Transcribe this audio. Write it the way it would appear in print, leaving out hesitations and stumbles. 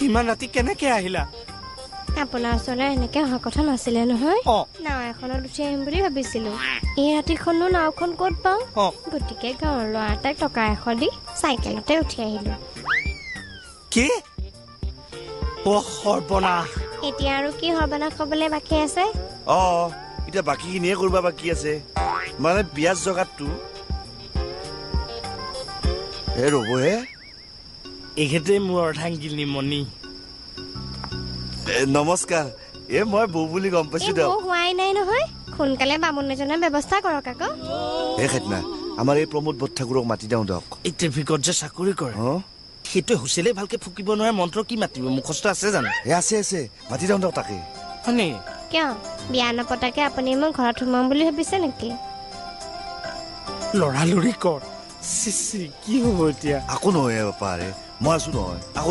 ইমান ৰাতি কেনেকে আহিলা আপোনাৰ ওচৰলৈ এনেকে অহা কথা নাছিলে নহয় নাও এখনত উঠি আহিম বুলি ভাবিছিলো এই ৰাতিখনো নাওখন ক'ত পাওঁ গতিকে গাঁৱৰ ল'ৰা এটাক টকা 100 দি চাইকেলতে উঠি আহিলো কি সৰ্বনাশ এতিয়া আৰু কি সৰ্বনাশ ক'বলৈ বাকী আছে এতিয়া বাকীখিনিয়ে কৰিব বাকী আছে মানে বিয়াজ জগাতটো ৰ'ব হে এখেতে মোৰ অৰ্ধাংগিল নিমনি নমস্কাৰ মই বৌ বুলি গম পাইছো দিয়ক হোৱাই নাই নহয় সোনকালে বামুণ এজনৰ ব্যৱস্থা কৰক আকৌ খেতনা আমাৰ এই প্ৰমোদ বৰঠাকুৰক মাতি দিওঁ দিয়ক এই ট্ৰেফিকত যে চাকৰি কৰে সেইটো হুঁচেলে ভালকে ফুকিব নোৱাৰে মন্ত্ৰ কি মাতিব মুখস্থ আছে জানো আছে মাতি দিওঁ দিয়ক তাকে হয়নে কিয় বিয়া নপতাকে আপুনি মোক ঘৰত সোমাম বুলি ভাবিছে নেকি লৰালৰি কৰ কি হ'ব এতিয়া আকৌ নহয় পাৰে মই আছো নহয় আকৌ